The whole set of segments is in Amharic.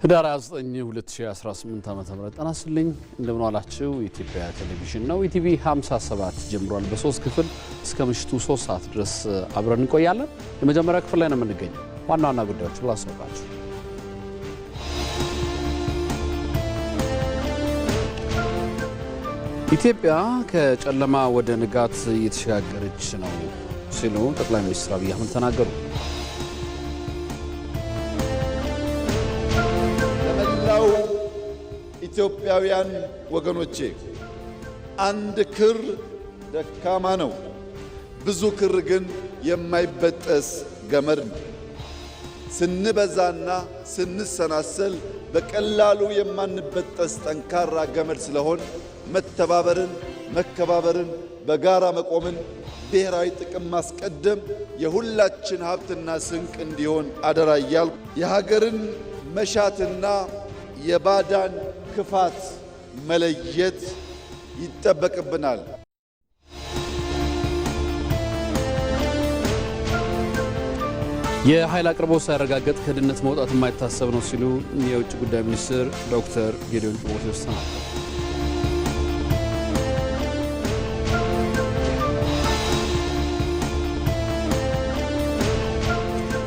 ህዳር 9 2018 ዓ.ም ተናስልኝ እንደምን ዋላችሁ። ኢትዮጵያ ቴሌቪዥን ነው። ኢቲቪ 57 ጀምሯል። በ3 ክፍል እስከ ምሽቱ 3 ሰዓት ድረስ አብረን እንቆያለን። የመጀመሪያ ክፍል ላይ ነው የምንገኘው። ዋና ዋና ጉዳዮች ላስታውቃችሁ። ኢትዮጵያ ከጨለማ ወደ ንጋት እየተሸጋገረች ነው ሲሉ ጠቅላይ ሚኒስትር አብይ አህመድ ተናገሩ። ለመላው ኢትዮጵያውያን ወገኖቼ አንድ ክር ደካማ ነው፣ ብዙ ክር ግን የማይበጠስ ገመድ ነው። ስንበዛና ስንሰናሰል በቀላሉ የማንበጠስ ጠንካራ ገመድ ስለሆን መተባበርን፣ መከባበርን፣ በጋራ መቆምን፣ ብሔራዊ ጥቅም ማስቀደም የሁላችን ሀብትና ስንቅ እንዲሆን አደራ እያልኩ የሀገርን መሻትና የባዳን ክፋት መለየት ይጠበቅብናል። የኃይል አቅርቦት ሳይረጋገጥ ከድህነት መውጣት የማይታሰብ ነው ሲሉ የውጭ ጉዳይ ሚኒስትር ዶክተር ጌዲዮን ጢሞቴዎስ ተናገሩ።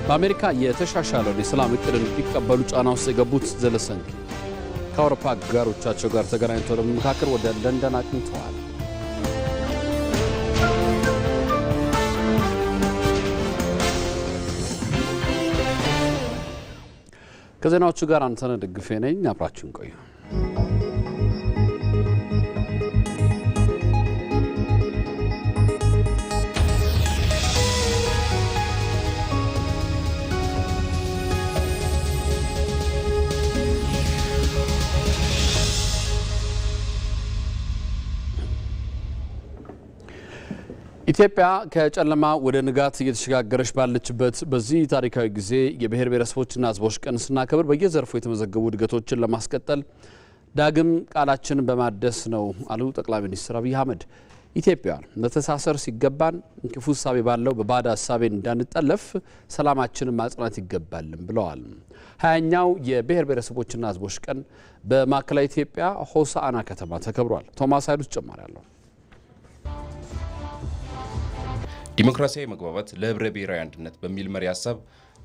በአሜሪካ የተሻሻለውን የሰላም እቅድ እንዲቀበሉ ጫና ውስጥ የገቡት ዘለንስኪ ከአውሮፓ አጋሮቻቸው ጋር ተገናኝተው ለመመካከር ወደ ለንደን አቅንተዋል። ከዜናዎቹ ጋር አንተነህ ደግፌ ነኝ። አብራችሁን ቆዩ። ኢትዮጵያ ከጨለማ ወደ ንጋት እየተሸጋገረች ባለችበት በዚህ ታሪካዊ ጊዜ የብሔር ብሔረሰቦችና ሕዝቦች ቀን ስናከብር በየዘርፉ የተመዘገቡ እድገቶችን ለማስቀጠል ዳግም ቃላችንን በማደስ ነው አሉ ጠቅላይ ሚኒስትር አብይ አህመድ። ኢትዮጵያ መተሳሰር ሲገባን ክፉ እሳቤ ባለው በባዳ እሳቤ እንዳንጠለፍ ሰላማችንን ማጽናት ይገባልም ብለዋል። 20ኛው የብሔር ብሔረሰቦችና ሕዝቦች ቀን በማዕከላዊ ኢትዮጵያ ሆሳዕና ከተማ ተከብሯል። ቶማስ ኃይሉ ተጨማሪ አለው። ዲሞክራሲያዊ መግባባት ለህብረ ብሔራዊ አንድነት በሚል መሪ ሐሳብ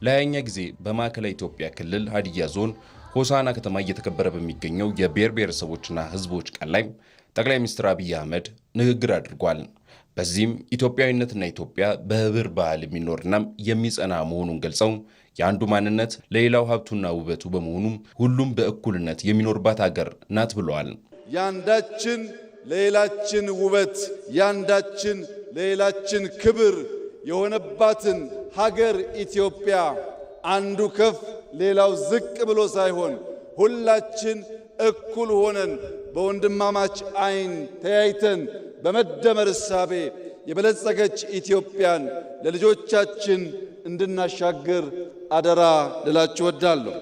ለ20ኛ ጊዜ በማዕከላዊ ኢትዮጵያ ክልል ሀዲያ ዞን ሆሳዕና ከተማ እየተከበረ በሚገኘው የብሔር ብሔረሰቦችና ህዝቦች ቀን ላይ ጠቅላይ ሚኒስትር አብይ አህመድ ንግግር አድርጓል። በዚህም ኢትዮጵያዊነትና ኢትዮጵያ በህብር ባህል የሚኖርና የሚጸና መሆኑን ገልጸው የአንዱ ማንነት ለሌላው ሀብቱና ውበቱ በመሆኑ ሁሉም በእኩልነት የሚኖርባት ሀገር ናት ብለዋል። ያንዳችን ለሌላችን ውበት፣ ያንዳችን ለሌላችን ክብር የሆነባትን ሀገር ኢትዮጵያ አንዱ ከፍ ሌላው ዝቅ ብሎ ሳይሆን ሁላችን እኩል ሆነን በወንድማማች አይን ተያይተን በመደመር እሳቤ የበለጸገች ኢትዮጵያን ለልጆቻችን እንድናሻገር አደራ ልላችሁ እወዳለሁ።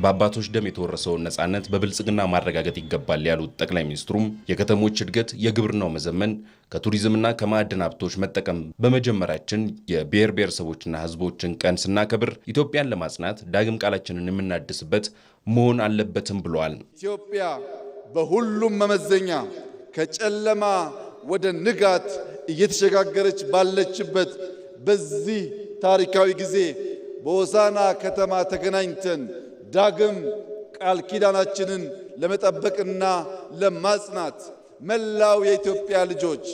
በአባቶች ደም የተወረሰውን ነጻነት በብልጽግና ማረጋገጥ ይገባል ያሉት ጠቅላይ ሚኒስትሩም የከተሞች እድገት፣ የግብርናው መዘመን፣ ከቱሪዝምና ከማዕድን ሀብቶች መጠቀም በመጀመራችን የብሔር ብሔረሰቦችና ህዝቦችን ቀን ስናከብር ኢትዮጵያን ለማጽናት ዳግም ቃላችንን የምናድስበት መሆን አለበትም ብለዋል። ኢትዮጵያ በሁሉም መመዘኛ ከጨለማ ወደ ንጋት እየተሸጋገረች ባለችበት በዚህ ታሪካዊ ጊዜ በሆሳዕና ከተማ ተገናኝተን ዳግም ቃል ኪዳናችንን ለመጠበቅና ለማጽናት መላው የኢትዮጵያ ልጆች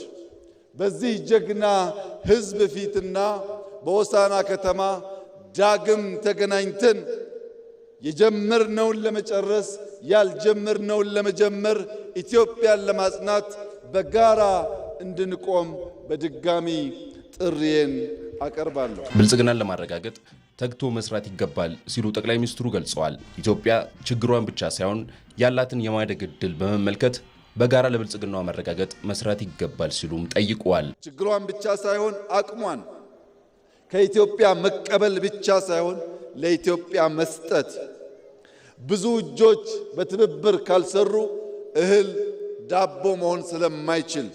በዚህ ጀግና ህዝብ ፊትና በሆሳዕና ከተማ ዳግም ተገናኝተን የጀመርነውን ለመጨረስ ያልጀመርነውን ለመጀመር ኢትዮጵያን ለማጽናት በጋራ እንድንቆም በድጋሚ ጥሪዬን አቀርባለሁ። ብልጽግናን ለማረጋገጥ ተግቶ መስራት ይገባል ሲሉ ጠቅላይ ሚኒስትሩ ገልጸዋል። ኢትዮጵያ ችግሯን ብቻ ሳይሆን ያላትን የማደግ ዕድል በመመልከት በጋራ ለብልጽግናዋ መረጋገጥ መስራት ይገባል ሲሉም ጠይቀዋል። ችግሯን ብቻ ሳይሆን አቅሟን ከኢትዮጵያ መቀበል ብቻ ሳይሆን ለኢትዮጵያ መስጠት። ብዙ እጆች በትብብር ካልሰሩ እህል ዳቦ መሆን ስለማይችል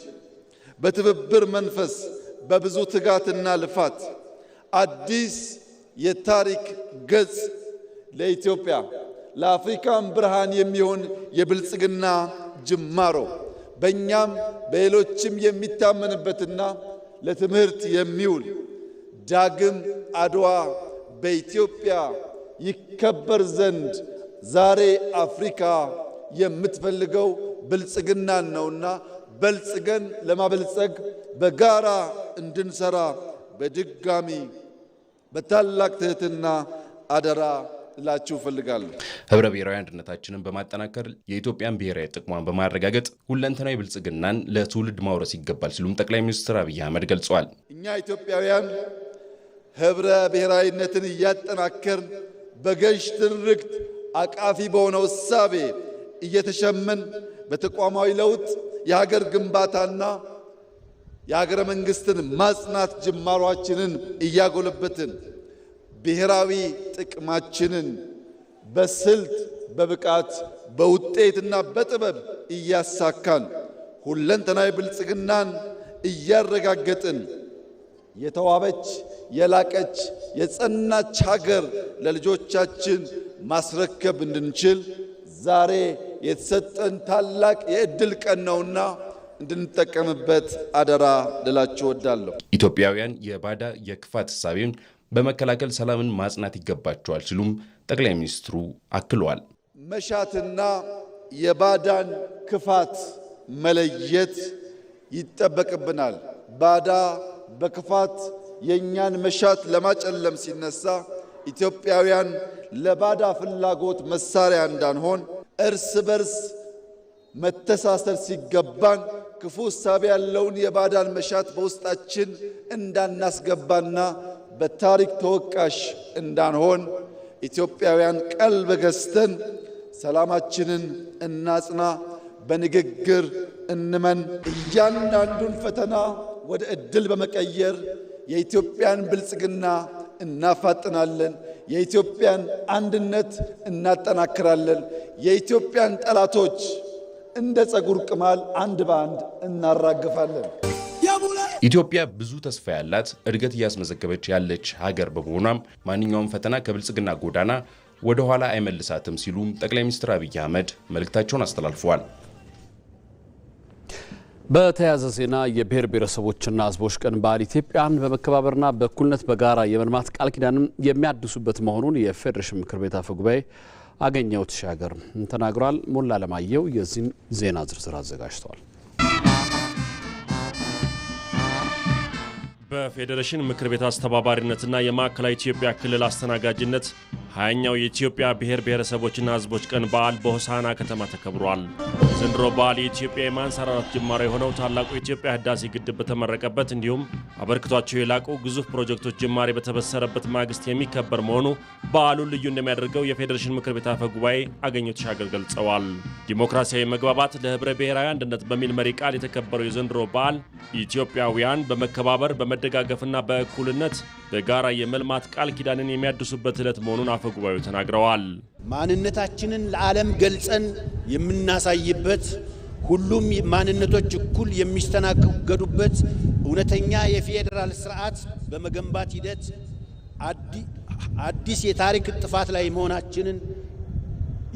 በትብብር መንፈስ በብዙ ትጋትና ልፋት አዲስ የታሪክ ገጽ ለኢትዮጵያ ለአፍሪካም ብርሃን የሚሆን የብልጽግና ጅማሮ በእኛም በሌሎችም የሚታመንበትና ለትምህርት የሚውል ዳግም አድዋ በኢትዮጵያ ይከበር ዘንድ ዛሬ አፍሪካ የምትፈልገው ብልጽግናን ነውና በልጽገን ለማበልጸግ በጋራ እንድንሰራ በድጋሚ በታላቅ ትህትና አደራ ላችሁ ፈልጋለሁ። ህብረ ብሔራዊ አንድነታችንን በማጠናከር የኢትዮጵያን ብሔራዊ ጥቅሟን በማረጋገጥ ሁለንተናዊ ብልጽግናን ለትውልድ ማውረስ ይገባል ሲሉም ጠቅላይ ሚኒስትር አብይ አህመድ ገልጸዋል። እኛ ኢትዮጵያውያን ህብረ ብሔራዊነትን እያጠናከርን በገዥ ትርክት አቃፊ በሆነው እሳቤ እየተሸመን በተቋማዊ ለውጥ የሀገር ግንባታና የሀገረ መንግስትን ማጽናት ጅማሯችንን እያጎለበትን ብሔራዊ ጥቅማችንን በስልት በብቃት በውጤትና በጥበብ እያሳካን ሁለንተናዊ ብልጽግናን እያረጋገጥን የተዋበች የላቀች የጸናች ሀገር ለልጆቻችን ማስረከብ እንድንችል ዛሬ የተሰጠን ታላቅ የዕድል ቀን ነውና እንድንጠቀምበት አደራ ልላችሁ እወዳለሁ። ኢትዮጵያውያን የባዳ የክፋት እሳቤን በመከላከል ሰላምን ማጽናት ይገባቸዋል ሲሉም ጠቅላይ ሚኒስትሩ አክለዋል። መሻትና የባዳን ክፋት መለየት ይጠበቅብናል። ባዳ በክፋት የኛን መሻት ለማጨለም ሲነሳ ኢትዮጵያውያን ለባዳ ፍላጎት መሳሪያ እንዳንሆን እርስ በርስ መተሳሰር ሲገባን ክፉ እሳቤ ያለውን የባዳን መሻት በውስጣችን እንዳናስገባና በታሪክ ተወቃሽ እንዳንሆን ኢትዮጵያውያን ቀልብ ገዝተን ሰላማችንን እናጽና፣ በንግግር እንመን። እያንዳንዱን ፈተና ወደ ዕድል በመቀየር የኢትዮጵያን ብልጽግና እናፋጥናለን። የኢትዮጵያን አንድነት እናጠናክራለን። የኢትዮጵያን ጠላቶች እንደ ጸጉር ቅማል አንድ በአንድ እናራግፋለን። ኢትዮጵያ ብዙ ተስፋ ያላት እድገት እያስመዘገበች ያለች ሀገር በመሆኗም ማንኛውም ፈተና ከብልጽግና ጎዳና ወደ ኋላ አይመልሳትም ሲሉም ጠቅላይ ሚኒስትር አብይ አህመድ መልእክታቸውን አስተላልፈዋል። በተያያዘ ዜና የብሔር ብሔረሰቦችና ሕዝቦች ቀን በዓል ኢትዮጵያን በመከባበርና በእኩልነት በጋራ የመልማት ቃል ኪዳንም የሚያድሱበት መሆኑን የፌዴሬሽን ምክር ቤት አፈ ጉባኤ አገኘሁ ተሻገር ተናግሯል። ሞላ ለማየው የዚህን ዜና ዝርዝር አዘጋጅቷል። በፌዴሬሽን ምክር ቤት አስተባባሪነትና የማዕከላዊ ኢትዮጵያ ክልል አስተናጋጅነት 20ኛው የኢትዮጵያ ብሔር ብሔረሰቦችና ሕዝቦች ቀን በዓል በሆሳዕና ከተማ ተከብሯል። ዘንድሮ በዓል የኢትዮጵያ የማንሰራራት ጅማሬ የሆነው ታላቁ የኢትዮጵያ ህዳሴ ግድብ በተመረቀበት እንዲሁም አበርክቷቸው የላቁ ግዙፍ ፕሮጀክቶች ጅማሬ በተበሰረበት ማግስት የሚከበር መሆኑ በዓሉን ልዩ እንደሚያደርገው የፌዴሬሽን ምክር ቤት አፈ ጉባኤ አገኘሁ ተሻገር ገልጸዋል። ዲሞክራሲያዊ መግባባት ለህብረ ብሔራዊ አንድነት በሚል መሪ ቃል የተከበረው የዘንድሮ በዓል ኢትዮጵያውያን በመከባበር በመደጋገፍና በእኩልነት በጋራ የመልማት ቃል ኪዳንን የሚያድሱበት ዕለት መሆኑን አፈ ጉባኤው ተናግረዋል። ማንነታችንን ለዓለም ገልጸን የምናሳይበት፣ ሁሉም ማንነቶች እኩል የሚስተናገዱበት እውነተኛ የፌዴራል ስርዓት በመገንባት ሂደት አዲስ የታሪክ ጥፋት ላይ መሆናችንን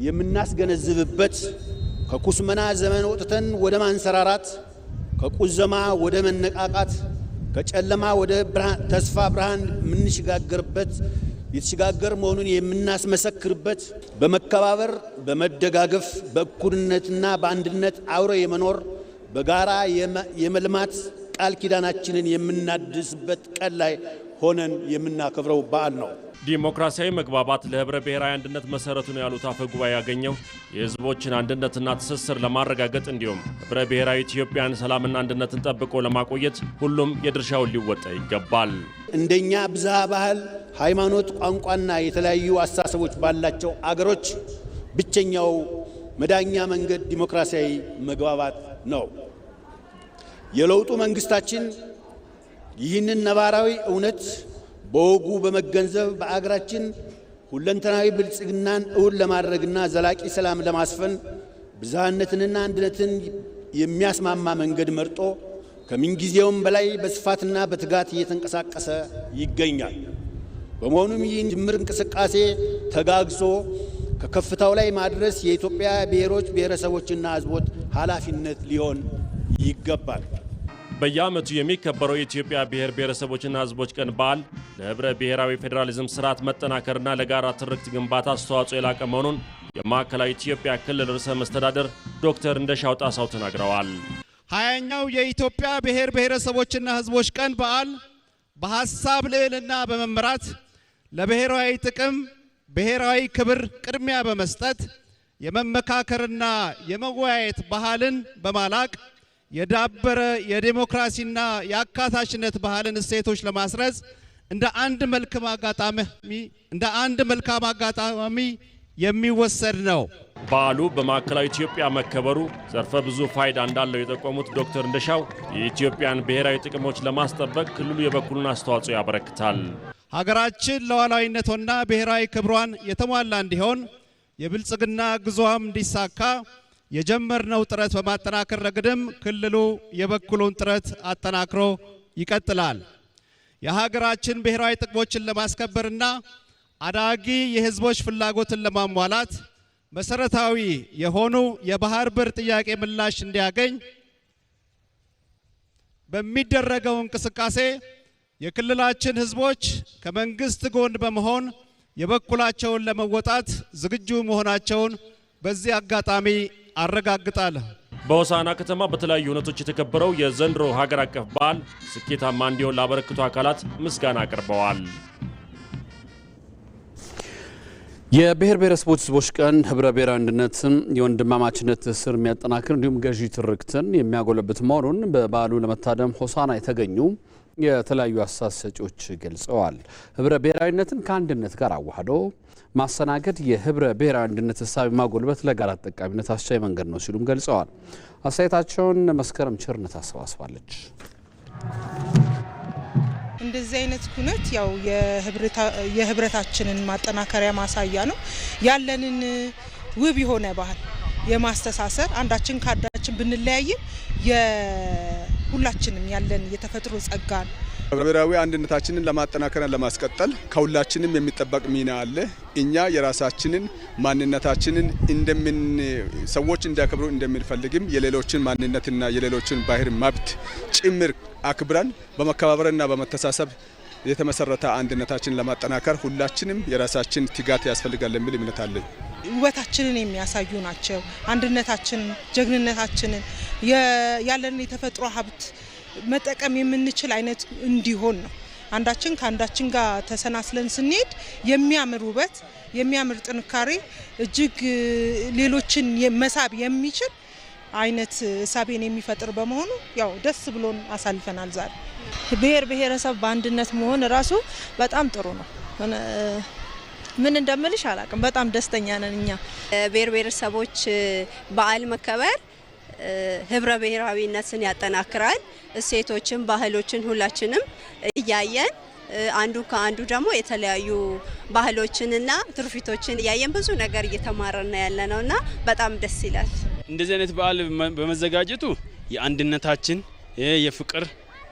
የምናስገነዝብበት፣ ከኩስመና ዘመን ወጥተን ወደ ማንሰራራት፣ ከቁዘማ ወደ መነቃቃት፣ ከጨለማ ወደ ተስፋ ብርሃን የምንሸጋገርበት የተሸጋገር መሆኑን የምናስመሰክርበት፣ በመከባበር በመደጋገፍ በእኩልነትና በአንድነት አብሮ የመኖር በጋራ የመልማት ቃል ኪዳናችንን የምናድስበት ቀን ላይ ሆነን የምናከብረው በዓል ነው። ዲሞክራሲያዊ መግባባት ለህብረ ብሔራዊ አንድነት መሰረቱ ነው ያሉት አፈ ጉባኤ ያገኘሁ የህዝቦችን አንድነትና ትስስር ለማረጋገጥ እንዲሁም ህብረ ብሔራዊ ኢትዮጵያን ሰላምና አንድነትን ጠብቆ ለማቆየት ሁሉም የድርሻውን ሊወጣ ይገባል። እንደኛ ብዝሃ ባህል፣ ሃይማኖት፣ ቋንቋና የተለያዩ አስተሳሰቦች ባላቸው አገሮች ብቸኛው መዳኛ መንገድ ዲሞክራሲያዊ መግባባት ነው። የለውጡ መንግስታችን ይህንን ነባራዊ እውነት በወጉ በመገንዘብ በአገራችን ሁለንተናዊ ብልጽግናን እውን ለማድረግና ዘላቂ ሰላም ለማስፈን ብዝሃነትንና አንድነትን የሚያስማማ መንገድ መርጦ ከምንጊዜውም በላይ በስፋትና በትጋት እየተንቀሳቀሰ ይገኛል። በመሆኑም ይህን ጅምር እንቅስቃሴ ተጋግዞ ከከፍታው ላይ ማድረስ የኢትዮጵያ ብሔሮች ብሔረሰቦችና ሕዝቦች ኃላፊነት ሊሆን ይገባል። በየዓመቱ የሚከበረው የኢትዮጵያ ብሔር ብሔረሰቦችና ሕዝቦች ቀን በዓል ለህብረ ብሔራዊ ፌዴራሊዝም ስርዓት መጠናከርና ለጋራ ትርክት ግንባታ አስተዋጽኦ የላቀ መሆኑን የማዕከላዊ ኢትዮጵያ ክልል ርዕሰ መስተዳድር ዶክተር እንደሻው ጣሰው ተናግረዋል። 20ኛው የኢትዮጵያ ብሔር ብሔረሰቦችና ሕዝቦች ቀን በዓል በሐሳብ ልዕልና በመመራት ለብሔራዊ ጥቅም ብሔራዊ ክብር ቅድሚያ በመስጠት የመመካከርና የመወያየት ባህልን በማላቅ የዳበረ የዲሞክራሲና የአካታችነት ባህልን እሴቶች ለማስረጽ እንደ አንድ መልካም አጋጣሚ የሚወሰድ ነው። በዓሉ በማዕከላዊ ኢትዮጵያ መከበሩ ዘርፈ ብዙ ፋይዳ እንዳለው የጠቆሙት ዶክተር እንደሻው የኢትዮጵያን ብሔራዊ ጥቅሞች ለማስጠበቅ ክልሉ የበኩሉን አስተዋጽኦ ያበረክታል። ሀገራችን ሉዓላዊነቷና ብሔራዊ ክብሯን የተሟላ እንዲሆን የብልጽግና ጉዞዋም እንዲሳካ የጀመርነው ጥረት በማጠናከር ረገድም ክልሉ የበኩሉን ጥረት አጠናክሮ ይቀጥላል። የሀገራችን ብሔራዊ ጥቅሞችን ለማስከበርና አዳጊ የሕዝቦች ፍላጎትን ለማሟላት መሰረታዊ የሆኑ የባህር በር ጥያቄ ምላሽ እንዲያገኝ በሚደረገው እንቅስቃሴ የክልላችን ሕዝቦች ከመንግስት ጎን በመሆን የበኩላቸውን ለመወጣት ዝግጁ መሆናቸውን በዚህ አጋጣሚ አረጋግጣለሁ። በሆሳዕና ከተማ በተለያዩ ሁነቶች የተከበረው የዘንድሮ ሀገር አቀፍ በዓል ስኬታማ እንዲሆን ላበረከቱ አካላት ምስጋና አቅርበዋል። የብሔር ብሔረሰቦች ሕዝቦች ቀን ህብረ ብሔራዊ አንድነትን የወንድማማችነት ትስስር የሚያጠናክር እንዲሁም ገዢ ትርክትን የሚያጎለብት መሆኑን በበዓሉ ለመታደም ሆሳዕና የተገኙ የተለያዩ አሳስ ሰጪዎች ገልጸዋል። ህብረ ብሔራዊነትን ከአንድነት ጋር አዋህዶ ማሰናገድ የህብረ ብሔራዊ አንድነት ሀሳብ ማጎልበት ለጋራ ተጠቃሚነት አስቻይ መንገድ ነው ሲሉም ገልጸዋል። አስተያየታቸውን መስከረም ቸርነት አሰባስባለች። እንደዚህ አይነት ኩነት ያው የህብረታችንን ማጠናከሪያ ማሳያ ነው። ያለንን ውብ የሆነ ባህል የማስተሳሰር አንዳችን ካዳችን ብንለያይም ሁላችንም ያለን የተፈጥሮ ጸጋን ብሔራዊ አንድነታችንን ለማጠናከርና ለማስቀጠል ከሁላችንም የሚጠበቅ ሚና አለ። እኛ የራሳችንን ማንነታችንን ሰዎች እንዲያከብሩ እንደምንፈልግም የሌሎችን ማንነትና የሌሎችን ባህር መብት ጭምር አክብረን በመከባበርና በመተሳሰብ የተመሰረተ አንድነታችንን ለማጠናከር ሁላችንም የራሳችን ትጋት ያስፈልጋል የሚል እምነት አለኝ። ውበታችንን የሚያሳዩ ናቸው። አንድነታችንን፣ ጀግንነታችንን ያለን የተፈጥሮ ሀብት መጠቀም የምንችል አይነት እንዲሆን ነው። አንዳችን ከአንዳችን ጋር ተሰናስለን ስንሄድ የሚያምር ውበት፣ የሚያምር ጥንካሬ እጅግ ሌሎችን መሳብ የሚችል አይነት ሳቤን የሚፈጥር በመሆኑ ያው ደስ ብሎን አሳልፈናል። ዛሬ ብሔር ብሔረሰብ በአንድነት መሆን ራሱ በጣም ጥሩ ነው። ምን እንደምልሽ አላቅም። በጣም ደስተኛ ነን እኛ። ብሔር ብሔረሰቦች በዓል መከበር ህብረ ብሔራዊነትን ያጠናክራል። እሴቶችን፣ ባህሎችን ሁላችንም እያየን አንዱ ከአንዱ ደግሞ የተለያዩ ባህሎችንና ትርፊቶችን እያየን ብዙ ነገር እየተማረና ያለነውና በጣም ደስ ይላል። እንደዚህ አይነት በዓል በመዘጋጀቱ የአንድነታችን የፍቅር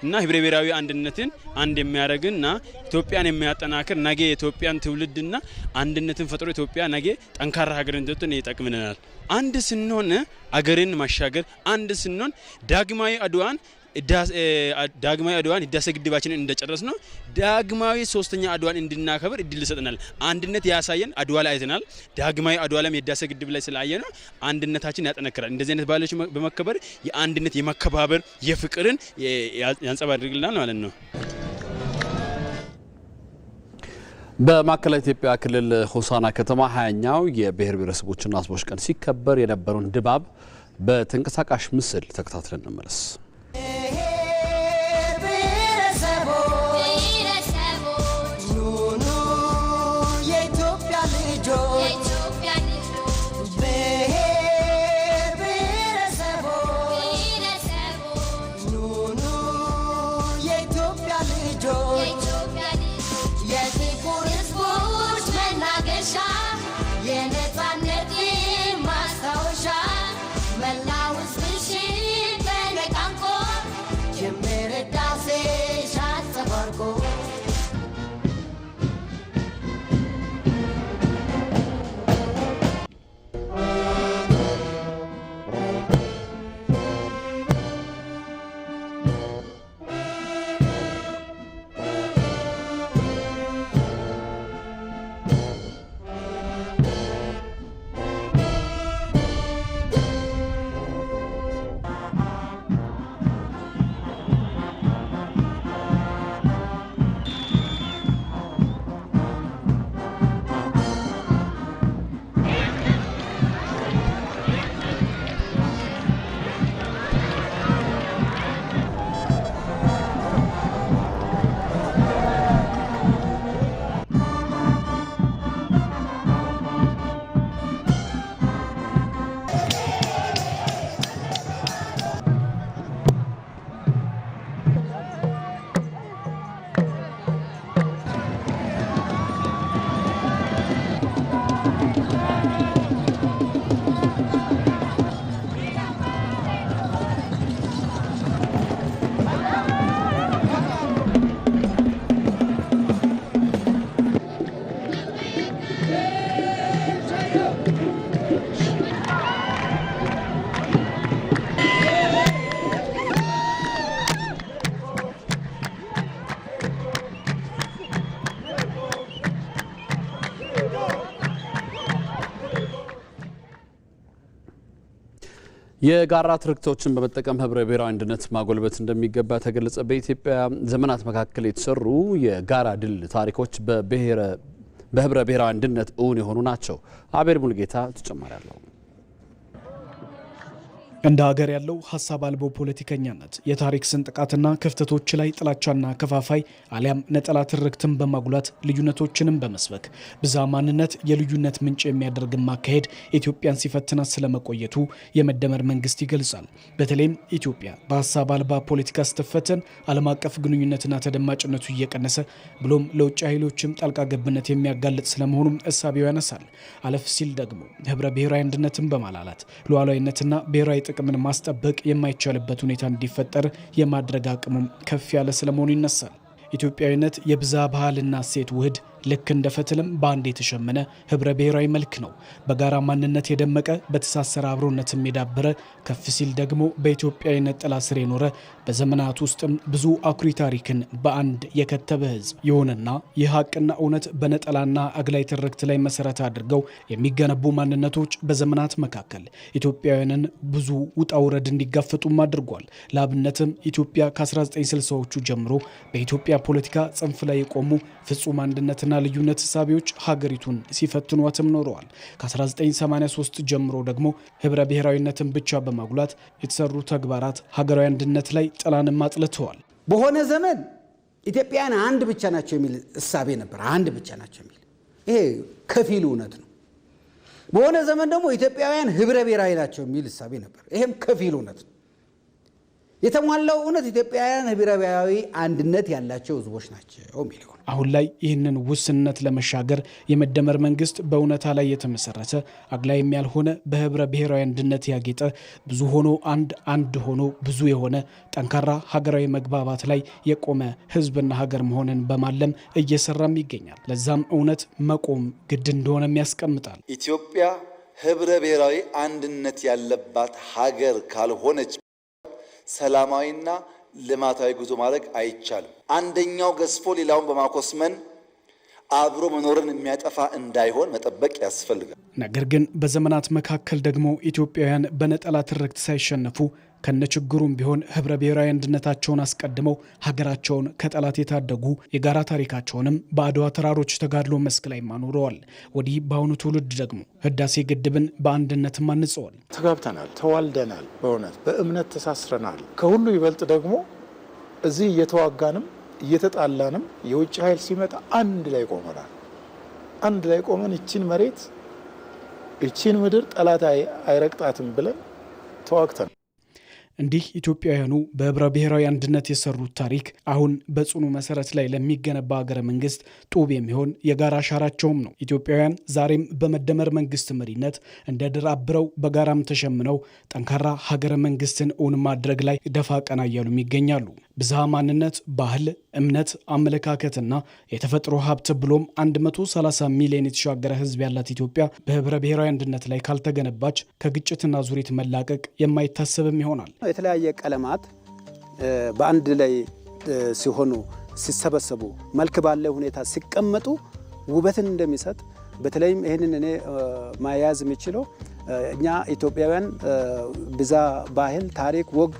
እና ህብረ ብሔራዊ አንድነትን አንድ የሚያደርግና ኢትዮጵያን የሚያጠናክር ነገ የኢትዮጵያን ትውልድና አንድነትን ፈጥሮ ኢትዮጵያ ነገ ጠንካራ ሀገር እንድትሆን ይጠቅመናል። አንድ ስንሆን አገርን ማሻገር፣ አንድ ስንሆን ዳግማዊ አድዋን ህዳሴ ግድባችንን እንደጨረስ ነው ዳግማዊ ሶስተኛ አድዋን እንድናከብር እድል ይሰጠናል። አንድነት ያሳየን አድዋ ላይ አይተናል። ዳግማዊ አድዋ ላይ የህዳሴ ግድብ ላይ ስላየ ነው አንድነታችን ያጠነክራል። እንደዚህ አይነት ባህሎች በመከበር የአንድነት የመከባበር የፍቅርን ያንጸባርቅልናል ማለት ነው። በማዕከላዊ ኢትዮጵያ ክልል ሆሳዕና ከተማ 20ኛው የብሔር ብሔረሰቦችና ሕዝቦች ቀን ሲከበር የነበረውን ድባብ በተንቀሳቃሽ ምስል ተከታትለን እንመለስ። የነጻነት ማስታወሻ መላው ሕዝብሽን ተነቃንቆ የጋራ ትርክቶችን በመጠቀም ህብረ ብሔራዊ አንድነት ማጎልበት እንደሚገባ ተገለጸ። በኢትዮጵያ ዘመናት መካከል የተሰሩ የጋራ ድል ታሪኮች በህብረ ብሔራዊ አንድነት እውን የሆኑ ናቸው። አቤል ሙልጌታ ተጨማሪ አለው። እንደ ሀገር ያለው ሀሳብ አልቦ ፖለቲከኛነት የታሪክ ስንጥቃትና ክፍተቶች ላይ ጥላቻና ከፋፋይ አሊያም ነጠላ ትርክትን በማጉላት ልዩነቶችንም በመስበክ ብዝሃ ማንነት የልዩነት ምንጭ የሚያደርግ ማካሄድ ኢትዮጵያን ሲፈትናት ስለመቆየቱ የመደመር መንግስት ይገልጻል። በተለይም ኢትዮጵያ በሀሳብ አልባ ፖለቲካ ስትፈተን ዓለም አቀፍ ግንኙነትና ተደማጭነቱ እየቀነሰ ብሎም ለውጭ ኃይሎችም ጣልቃ ገብነት የሚያጋልጥ ስለመሆኑም እሳቤው ያነሳል። አለፍ ሲል ደግሞ ህብረ ብሔራዊ አንድነትን በማላላት ሉዓላዊነትና ብሔራዊ ጥቅምን ማስጠበቅ የማይቻልበት ሁኔታ እንዲፈጠር የማድረግ አቅሙም ከፍ ያለ ስለመሆኑ ይነሳል። ኢትዮጵያዊነት የብዝሃ ባህልና እሴት ውህድ ልክ እንደ ፈትልም በአንድ የተሸመነ ህብረ ብሔራዊ መልክ ነው። በጋራ ማንነት የደመቀ በተሳሰረ አብሮነትም የዳበረ ከፍ ሲል ደግሞ በኢትዮጵያዊነት ጥላ ስር የኖረ በዘመናት ውስጥም ብዙ አኩሪ ታሪክን በአንድ የከተበ ህዝብ ይሆንና ይህ ሀቅና እውነት በነጠላና አግላይ ትርክት ላይ መሰረት አድርገው የሚገነቡ ማንነቶች በዘመናት መካከል ኢትዮጵያውያንን ብዙ ውጣ ውረድ እንዲጋፈጡም አድርጓል። ለአብነትም ኢትዮጵያ ከ1960ዎቹ ጀምሮ በኢትዮጵያ ፖለቲካ ጽንፍ ላይ የቆሙ ፍጹም አንድነትና ልዩነት ሳቢዎች ሀገሪቱን ሲፈትኗትም ኖረዋል። ከ1983 ጀምሮ ደግሞ ህብረ ብሔራዊነትን ብቻ በማጉላት የተሰሩ ተግባራት ሀገራዊ አንድነት ላይ ጥላንም አጥልተዋል። በሆነ ዘመን ኢትዮጵያውያን አንድ ብቻ ናቸው የሚል እሳቤ ነበር። አንድ ብቻ ናቸው የሚል ይሄ ከፊል እውነት ነው። በሆነ ዘመን ደግሞ ኢትዮጵያውያን ህብረ ብሔራዊ ናቸው የሚል እሳቤ ነበር። ይሄም ከፊል እውነት ነው። የተሟላው እውነት ኢትዮጵያውያን ህብረ ብሔራዊ አንድነት ያላቸው ህዝቦች ናቸው የሚለው። አሁን ላይ ይህንን ውስንነት ለመሻገር የመደመር መንግስት በእውነታ ላይ የተመሰረተ አግላይም ያልሆነ በህብረ ብሔራዊ አንድነት ያጌጠ ብዙ ሆኖ አንድ ሆኖ ብዙ የሆነ ጠንካራ ሀገራዊ መግባባት ላይ የቆመ ህዝብና ሀገር መሆንን በማለም እየሰራም ይገኛል። ለዛም እውነት መቆም ግድ እንደሆነም ያስቀምጣል። ኢትዮጵያ ህብረ ብሔራዊ አንድነት ያለባት ሀገር ካልሆነች ሰላማዊና ልማታዊ ጉዞ ማድረግ አይቻልም። አንደኛው ገዝፎ ሌላውን በማኮስመን አብሮ መኖርን የሚያጠፋ እንዳይሆን መጠበቅ ያስፈልጋል። ነገር ግን በዘመናት መካከል ደግሞ ኢትዮጵያውያን በነጠላ ትርክት ሳይሸነፉ ከነችግሩም ቢሆን ህብረ ብሔራዊ አንድነታቸውን አስቀድመው ሀገራቸውን ከጠላት የታደጉ የጋራ ታሪካቸውንም በአድዋ ተራሮች ተጋድሎ መስክ ላይ ማኖረዋል። ወዲህ በአሁኑ ትውልድ ደግሞ ህዳሴ ግድብን በአንድነት አንጸዋል። ተጋብተናል፣ ተዋልደናል፣ በእውነት በእምነት ተሳስረናል። ከሁሉ ይበልጥ ደግሞ እዚህ እየተዋጋንም እየተጣላንም የውጭ ኃይል ሲመጣ አንድ ላይ ቆመናል። አንድ ላይ ቆመን እቺን መሬት እቺን ምድር ጠላት አይረግጣትም ብለን ተዋግተናል። እንዲህ ኢትዮጵያውያኑ በህብረ ብሔራዊ አንድነት የሰሩት ታሪክ አሁን በጽኑ መሰረት ላይ ለሚገነባ ሀገረ መንግስት ጡብ የሚሆን የጋራ አሻራቸውም ነው። ኢትዮጵያውያን ዛሬም በመደመር መንግስት መሪነት እንደ ድር አብረው በጋራም ተሸምነው ጠንካራ ሀገረ መንግስትን እውን ማድረግ ላይ ደፋ ቀና እያሉም ይገኛሉ። ብዝሃ ማንነት፣ ባህል፣ እምነት፣ አመለካከትና የተፈጥሮ ሀብት ብሎም 130 ሚሊዮን የተሻገረ ህዝብ ያላት ኢትዮጵያ በህብረ ብሔራዊ አንድነት ላይ ካልተገነባች ከግጭትና ዙሪት መላቀቅ የማይታሰብም ይሆናል። የተለያየ ቀለማት በአንድ ላይ ሲሆኑ ሲሰበሰቡ መልክ ባለ ሁኔታ ሲቀመጡ ውበትን እንደሚሰጥ በተለይም ይህንን እኔ ማያያዝ የሚችለው እኛ ኢትዮጵያውያን ብዝሃ ባህል፣ ታሪክ፣ ወግ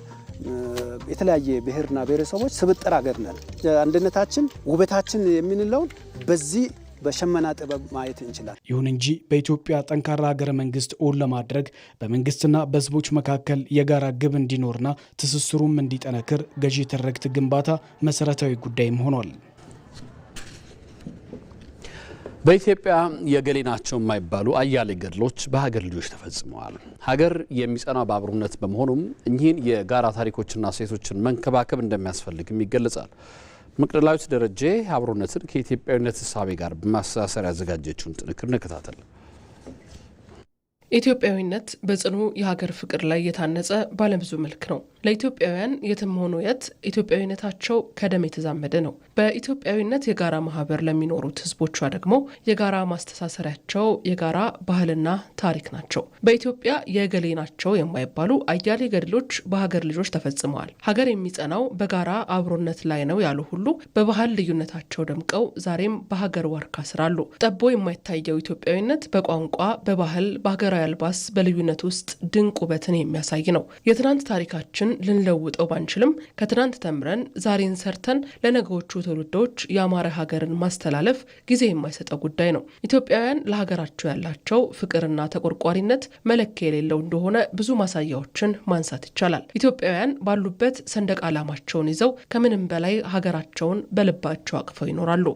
የተለያየ ብሔርና ብሔረሰቦች ስብጥር ሀገር ነን። አንድነታችን ውበታችን የምንለውን በዚህ በሸመና ጥበብ ማየት እንችላለን። ይሁን እንጂ በኢትዮጵያ ጠንካራ ሀገረ መንግስት እውን ለማድረግ በመንግስትና በህዝቦች መካከል የጋራ ግብ እንዲኖርና ትስስሩም እንዲጠነክር ገዢ ትርክት ግንባታ መሰረታዊ ጉዳይም ሆኗል። በኢትዮጵያ የገሌ ናቸው የማይባሉ አያሌ ገድሎች በሀገር ልጆች ተፈጽመዋል። ሀገር የሚጸናው በአብሮነት በመሆኑም እኚህን የጋራ ታሪኮችና እሴቶችን መንከባከብ እንደሚያስፈልግም ይገለጻል። መቅደላዊት ደረጀ አብሮነትን ከኢትዮጵያዊነት እሳቤ ጋር በማስተሳሰር ያዘጋጀችውን ጥንቅር እንከታተል። ኢትዮጵያዊነት በጽኑ የሀገር ፍቅር ላይ የታነጸ ባለብዙ መልክ ነው። ለኢትዮጵያውያን የትም ሆኖ የት ኢትዮጵያዊነታቸው ከደም የተዛመደ ነው። በኢትዮጵያዊነት የጋራ ማህበር ለሚኖሩት ህዝቦቿ ደግሞ የጋራ ማስተሳሰሪያቸው የጋራ ባህልና ታሪክ ናቸው። በኢትዮጵያ የገሌ ናቸው የማይባሉ አያሌ ገድሎች በሀገር ልጆች ተፈጽመዋል። ሀገር የሚጸናው በጋራ አብሮነት ላይ ነው ያሉ ሁሉ በባህል ልዩነታቸው ደምቀው ዛሬም በሀገር ዋርካ ስር አሉ። ጠቦ የማይታየው ኢትዮጵያዊነት በቋንቋ፣ በባህል፣ በሀገራዊ አልባስ፣ በልዩነት ውስጥ ድንቅ ውበትን የሚያሳይ ነው። የትናንት ታሪካችን ልንለውጠው ባንችልም ከትናንት ተምረን ዛሬን ሰርተን ለነገዎቹ ትውልዶች ያማረ ሀገርን ማስተላለፍ ጊዜ የማይሰጠው ጉዳይ ነው። ኢትዮጵያውያን ለሀገራቸው ያላቸው ፍቅርና ተቆርቋሪነት መለኪያ የሌለው እንደሆነ ብዙ ማሳያዎችን ማንሳት ይቻላል። ኢትዮጵያውያን ባሉበት ሰንደቅ ዓላማቸውን ይዘው ከምንም በላይ ሀገራቸውን በልባቸው አቅፈው ይኖራሉ።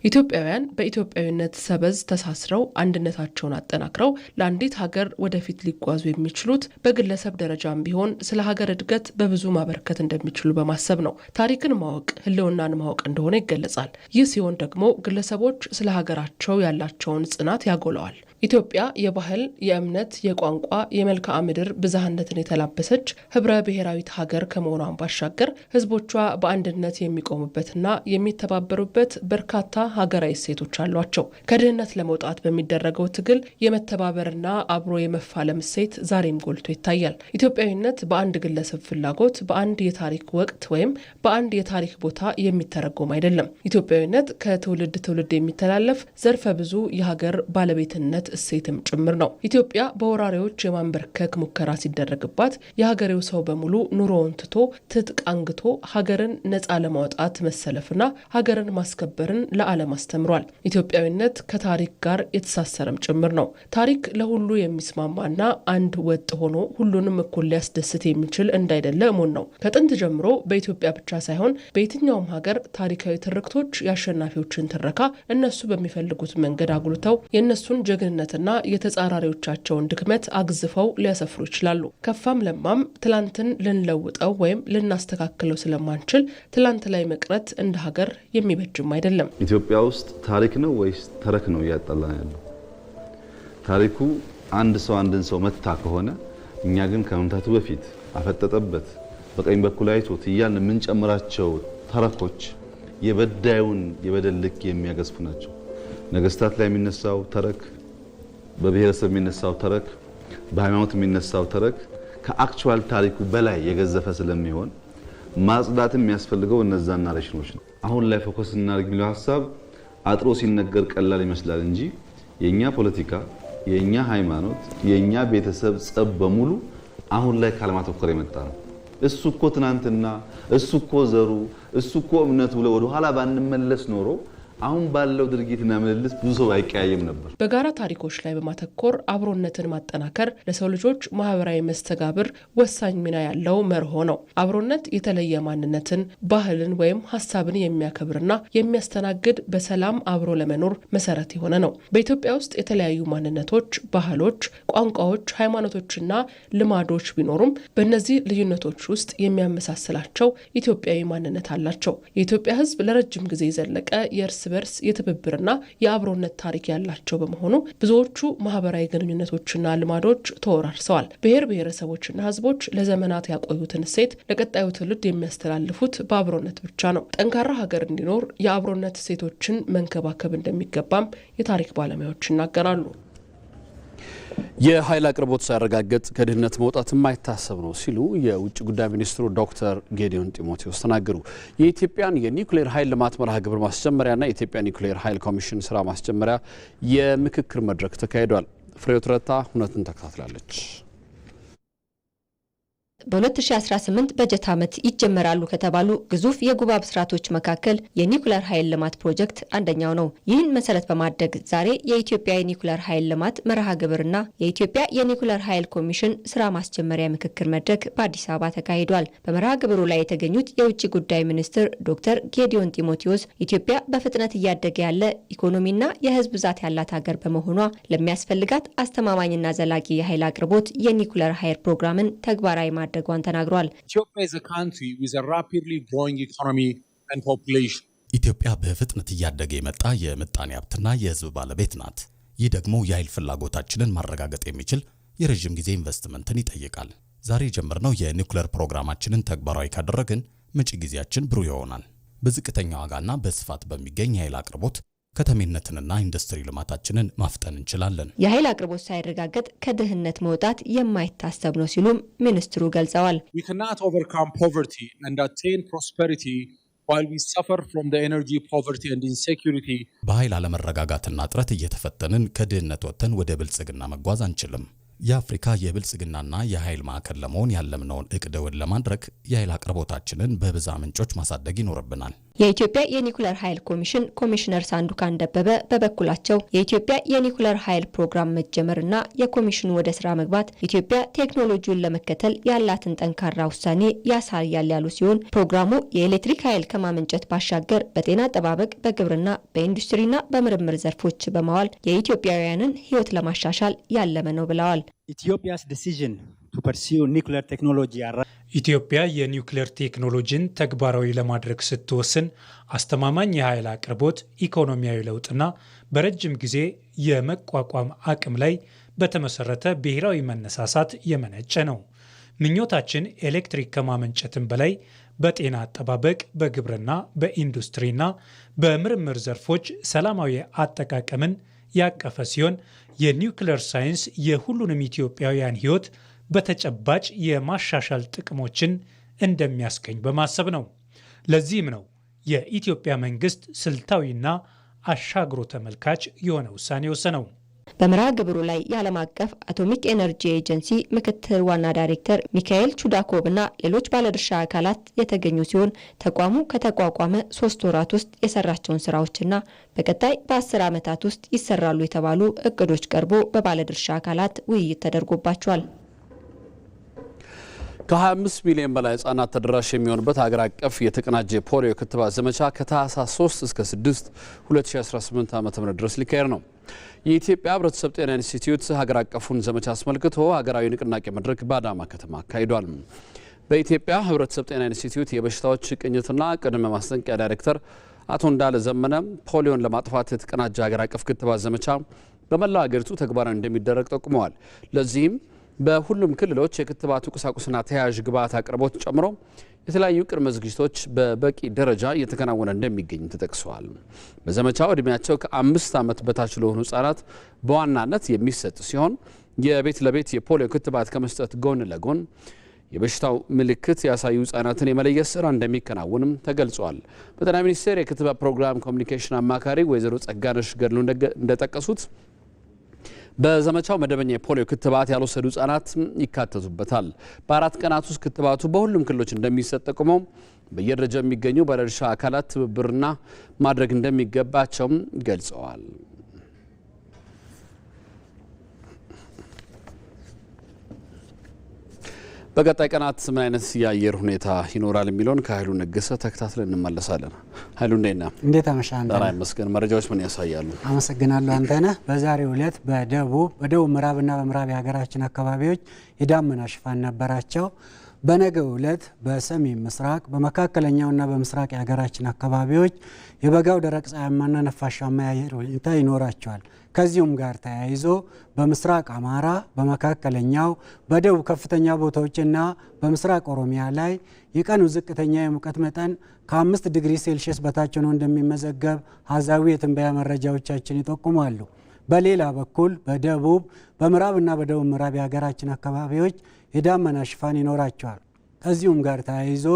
ኢትዮጵያውያን በኢትዮጵያዊነት ሰበዝ ተሳስረው አንድነታቸውን አጠናክረው ለአንዲት ሀገር ወደፊት ሊጓዙ የሚችሉት በግለሰብ ደረጃም ቢሆን ስለ ሀገር እድገት በብዙ ማበርከት እንደሚችሉ በማሰብ ነው። ታሪክን ማወቅ ህልውናን ማወቅ እንደሆነ ይገለጻል። ይህ ሲሆን ደግሞ ግለሰቦች ስለ ሀገራቸው ያላቸውን ጽናት ያጎለዋል። ኢትዮጵያ የባህል፣ የእምነት፣ የቋንቋ፣ የመልክዓ ምድር ብዝሃነትን የተላበሰች ህብረ ብሔራዊት ሀገር ከመሆኗን ባሻገር ህዝቦቿ በአንድነት የሚቆሙበትና የሚተባበሩበት በርካታ ሀገራዊ እሴቶች አሏቸው። ከድህነት ለመውጣት በሚደረገው ትግል የመተባበርና አብሮ የመፋለም እሴት ዛሬም ጎልቶ ይታያል። ኢትዮጵያዊነት በአንድ ግለሰብ ፍላጎት፣ በአንድ የታሪክ ወቅት ወይም በአንድ የታሪክ ቦታ የሚተረጎም አይደለም። ኢትዮጵያዊነት ከትውልድ ትውልድ የሚተላለፍ ዘርፈ ብዙ የሀገር ባለቤትነት እሴትም ጭምር ነው። ኢትዮጵያ በወራሪዎች የማንበርከክ ሙከራ ሲደረግባት የሀገሬው ሰው በሙሉ ኑሮውን ትቶ ትጥቅ አንግቶ ሀገርን ነፃ ለማውጣት መሰለፍና ሀገርን ማስከበርን ለዓለም አስተምሯል። ኢትዮጵያዊነት ከታሪክ ጋር የተሳሰረም ጭምር ነው። ታሪክ ለሁሉ የሚስማማና አንድ ወጥ ሆኖ ሁሉንም እኩል ሊያስደስት የሚችል እንዳይደለ እሙን ነው። ከጥንት ጀምሮ በኢትዮጵያ ብቻ ሳይሆን በየትኛውም ሀገር ታሪካዊ ትርክቶች የአሸናፊዎችን ትረካ እነሱ በሚፈልጉት መንገድ አጉልተው የእነሱን ጀግንነትና የተጻራሪዎቻቸውን ድክመት አግዝፈው ሊያሰፍሩ ይችላሉ። ከፋም ለማም ትላንትን ልንለውጠው ወይም ልናስተካክለው ስለማንችል ትላንት ላይ መቅረት እንደ ሀገር የሚበጅም አይደለም። ኢትዮጵያ ውስጥ ታሪክ ነው ወይስ ተረክ ነው እያጣላን ያለው? ታሪኩ አንድ ሰው አንድን ሰው መታ ከሆነ እኛ ግን ከመምታቱ በፊት አፈጠጠበት፣ በቀኝ በኩል አይቶት እያልን የምንጨምራቸው ተረኮች የበዳዩን የበደል ልክ የሚያገዝፉ ናቸው። ነገስታት ላይ የሚነሳው ተረክ፣ በብሔረሰብ የሚነሳው ተረክ፣ በሃይማኖት የሚነሳው ተረክ ከአክቹዋል ታሪኩ በላይ የገዘፈ ስለሚሆን ማጽዳትም የሚያስፈልገው እነዛን ናሬሽኖች ነው። አሁን ላይ ፎከስ እናድርግ የሚለው ሀሳብ አጥሮ ሲነገር ቀላል ይመስላል እንጂ የኛ ፖለቲካ፣ የኛ ሃይማኖት፣ የኛ ቤተሰብ ጸብ በሙሉ አሁን ላይ ካለማተኮር የመጣ ነው። እሱ እኮ ትናንትና፣ እሱ እኮ ዘሩ፣ እሱ እኮ እምነቱ ብለው ወደ ኋላ ባንመለስ ኖሮ አሁን ባለው ድርጊትና ምልልስ ብዙ ሰው አይቀያየም ነበር። በጋራ ታሪኮች ላይ በማተኮር አብሮነትን ማጠናከር ለሰው ልጆች ማህበራዊ መስተጋብር ወሳኝ ሚና ያለው መርሆ ነው። አብሮነት የተለየ ማንነትን፣ ባህልን ወይም ሀሳብን የሚያከብርና የሚያስተናግድ በሰላም አብሮ ለመኖር መሰረት የሆነ ነው። በኢትዮጵያ ውስጥ የተለያዩ ማንነቶች፣ ባህሎች፣ ቋንቋዎች፣ ሃይማኖቶችና ልማዶች ቢኖሩም በእነዚህ ልዩነቶች ውስጥ የሚያመሳስላቸው ኢትዮጵያዊ ማንነት አላቸው። የኢትዮጵያ ሕዝብ ለረጅም ጊዜ የዘለቀ የእርስ በርስ የትብብርና የአብሮነት ታሪክ ያላቸው በመሆኑ ብዙዎቹ ማህበራዊ ግንኙነቶችና ልማዶች ተወራርሰዋል። ብሔር ብሔረሰቦችና ህዝቦች ለዘመናት ያቆዩትን እሴት ለቀጣዩ ትውልድ የሚያስተላልፉት በአብሮነት ብቻ ነው። ጠንካራ ሀገር እንዲኖር የአብሮነት እሴቶችን መንከባከብ እንደሚገባም የታሪክ ባለሙያዎች ይናገራሉ። የኃይል አቅርቦት ሳይረጋገጥ ከድህነት መውጣት የማይታሰብ ነው ሲሉ የውጭ ጉዳይ ሚኒስትሩ ዶክተር ጌዲዮን ጢሞቴዎስ ተናገሩ። የኢትዮጵያን የኒውክሌር ኃይል ልማት መርሃ ግብር ማስጀመሪያና የኢትዮጵያ ኒውክሌር ኃይል ኮሚሽን ስራ ማስጀመሪያ የምክክር መድረክ ተካሂዷል። ፍሬው ትረታ ሁነቱን ተከታትላለች። በ2018 በጀት ዓመት ይጀመራሉ ከተባሉ ግዙፍ የጉባ ብስራቶች መካከል የኒውክሌር ኃይል ልማት ፕሮጀክት አንደኛው ነው። ይህን መሰረት በማድረግ ዛሬ የኢትዮጵያ የኒውክሌር ኃይል ልማት መርሃ ግብርና የኢትዮጵያ የኒውክሌር ኃይል ኮሚሽን ስራ ማስጀመሪያ ምክክር መድረክ በአዲስ አበባ ተካሂዷል። በመርሃ ግብሩ ላይ የተገኙት የውጭ ጉዳይ ሚኒስትር ዶክተር ጌዲዮን ጢሞቴዎስ ኢትዮጵያ በፍጥነት እያደገ ያለ ኢኮኖሚና የህዝብ ብዛት ያላት ሀገር በመሆኗ ለሚያስፈልጋት አስተማማኝና ዘላቂ የኃይል አቅርቦት የኒውክሌር ኃይል ፕሮግራምን ተግባራዊ ማድረጓን ተናግሯል። ኢትዮጵያ በፍጥነት እያደገ የመጣ የምጣኔ ሀብትና የህዝብ ባለቤት ናት። ይህ ደግሞ የኃይል ፍላጎታችንን ማረጋገጥ የሚችል የረጅም ጊዜ ኢንቨስትመንትን ይጠይቃል። ዛሬ የጀመርነው የኒውክሌር ፕሮግራማችንን ተግባራዊ ካደረግን መጪ ጊዜያችን ብሩህ ይሆናል። በዝቅተኛ ዋጋና በስፋት በሚገኝ የኃይል አቅርቦት ከተሜነትንና ኢንዱስትሪ ልማታችንን ማፍጠን እንችላለን። የኃይል አቅርቦት ሳይረጋገጥ ከድህነት መውጣት የማይታሰብ ነው ሲሉም ሚኒስትሩ ገልጸዋል። We cannot overcome poverty and attain prosperity while we suffer from the energy poverty and insecurity. በኃይል አለመረጋጋትና እጥረት እየተፈተንን ከድህነት ወጥተን ወደ ብልጽግና መጓዝ አንችልም። የአፍሪካ የብልጽግናና የኃይል ማዕከል ለመሆን ያለምነውን እቅድውን ለማድረግ የኃይል አቅርቦታችንን በብዛ ምንጮች ማሳደግ ይኖርብናል። የኢትዮጵያ የኒውክሌር ኃይል ኮሚሽን ኮሚሽነር ሳንዱካን ደበበ በበኩላቸው የኢትዮጵያ የኒውክሌር ኃይል ፕሮግራም መጀመርና የኮሚሽኑ ወደ ስራ መግባት ኢትዮጵያ ቴክኖሎጂውን ለመከተል ያላትን ጠንካራ ውሳኔ ያሳያል ያሉ ሲሆን ፕሮግራሙ የኤሌክትሪክ ኃይል ከማመንጨት ባሻገር በጤና አጠባበቅ፣ በግብርና፣ በኢንዱስትሪና በምርምር ዘርፎች በማዋል የኢትዮጵያውያንን ሕይወት ለማሻሻል ያለመ ነው ብለዋል። Ethiopia's decision to pursue nuclear technology ኢትዮጵያ የኒውክሌር ቴክኖሎጂን ተግባራዊ ለማድረግ ስትወስን አስተማማኝ የኃይል አቅርቦት፣ ኢኮኖሚያዊ ለውጥና በረጅም ጊዜ የመቋቋም አቅም ላይ በተመሰረተ ብሔራዊ መነሳሳት የመነጨ ነው። ምኞታችን ኤሌክትሪክ ከማመንጨትም በላይ በጤና አጠባበቅ፣ በግብርና፣ በኢንዱስትሪና በምርምር ዘርፎች ሰላማዊ አጠቃቀምን ያቀፈ ሲሆን የኒውክሌር ሳይንስ የሁሉንም ኢትዮጵያውያን ሕይወት በተጨባጭ የማሻሻል ጥቅሞችን እንደሚያስገኝ በማሰብ ነው። ለዚህም ነው የኢትዮጵያ መንግስት ስልታዊና አሻግሮ ተመልካች የሆነ ውሳኔ ወሰነው። በመርሃ ግብሩ ላይ የዓለም አቀፍ አቶሚክ ኤነርጂ ኤጀንሲ ምክትል ዋና ዳይሬክተር ሚካኤል ቹዳኮቭና ሌሎች ባለድርሻ አካላት የተገኙ ሲሆን ተቋሙ ከተቋቋመ 3 ወራት ውስጥ የሰራቸውን ስራዎችና በቀጣይ በ10 ዓመታት ውስጥ ይሰራሉ የተባሉ እቅዶች ቀርቦ በባለድርሻ አካላት ውይይት ተደርጎባቸዋል። ከ25 ሚሊዮን በላይ ህጻናት ተደራሽ የሚሆንበት ሀገር አቀፍ የተቀናጀ ፖሊዮ ክትባት ዘመቻ ከታህሳስ 3 እስከ 6 2018 ዓ.ም ድረስ ሊካሄድ ነው። የኢትዮጵያ ህብረተሰብ ጤና ኢንስቲትዩት ሀገር አቀፉን ዘመቻ አስመልክቶ ሀገራዊ ንቅናቄ መድረክ በአዳማ ከተማ አካሂዷል። በኢትዮጵያ ህብረተሰብ ጤና ኢንስቲትዩት የበሽታዎች ቅኝትና ቅድመ ማስጠንቀቂያ ዳይሬክተር አቶ እንዳለ ዘመነ ፖሊዮን ለማጥፋት የተቀናጀ ሀገር አቀፍ ክትባት ዘመቻ በመላው ሀገሪቱ ተግባራዊ እንደሚደረግ ጠቁመዋል። ለዚህም በሁሉም ክልሎች የክትባቱ ቁሳቁስና ተያያዥ ግብዓት አቅርቦት ጨምሮ የተለያዩ ቅድመ ዝግጅቶች በበቂ ደረጃ እየተከናወነ እንደሚገኝ ተጠቅሷል። በዘመቻው እድሜያቸው ከ5 ዓመት በታች ለሆኑ ህጻናት በዋናነት የሚሰጥ ሲሆን የቤት ለቤት የፖሊዮ ክትባት ከመስጠት ጎን ለጎን የበሽታው ምልክት ያሳዩ ህጻናትን የመለየት ስራ እንደሚከናወንም ተገልጿል። በጤና ሚኒስቴር የክትባት ፕሮግራም ኮሚኒኬሽን አማካሪ ወይዘሮ ጸጋነሽ ገድሉ እንደጠቀሱት በዘመቻው መደበኛ የፖሊዮ ክትባት ያልወሰዱ ህጻናት ይካተቱበታል። በ4 ቀናት ውስጥ ክትባቱ በሁሉም ክልሎች እንደሚሰጥ ጠቁመው በየደረጃው የሚገኙ ባለድርሻ አካላት ትብብርና ማድረግ እንደሚገባቸውም ገልጸዋል። በቀጣይ ቀናት ምን አይነት የአየር ሁኔታ ይኖራል የሚለውን ከኃይሉ ነገሰ ተከታትለን እንመለሳለን። ኃይሉ እንዴት አመሻህ? ጤና ይመስገን። መረጃዎች ምን ያሳያሉ? አመሰግናለሁ አንተነህ። በዛሬው ዕለት በደቡብ ምዕራብና በምዕራብ የሀገራችን አካባቢዎች የዳመና ሽፋን ነበራቸው። በነገው ዕለት በሰሜን ምስራቅ በመካከለኛውና በምስራቅ የሀገራችን አካባቢዎች የበጋው ደረቅ ፀሐያማና ነፋሻማ የአየር ሁኔታ ይኖራቸዋል። ከዚሁም ጋር ተያይዞ በምስራቅ አማራ፣ በመካከለኛው፣ በደቡብ ከፍተኛ ቦታዎችና በምስራቅ ኦሮሚያ ላይ የቀኑ ዝቅተኛ የሙቀት መጠን ከ5 ዲግሪ ሴልሺየስ በታች ሆኖ እንደሚመዘገብ ሀዛዊ የትንበያ መረጃዎቻችን ይጠቁማሉ። በሌላ በኩል በደቡብ በምዕራብና በደቡብ ምዕራብ የሀገራችን አካባቢዎች የዳመና ሽፋን ይኖራቸዋል። ከዚሁም ጋር ተያይዞ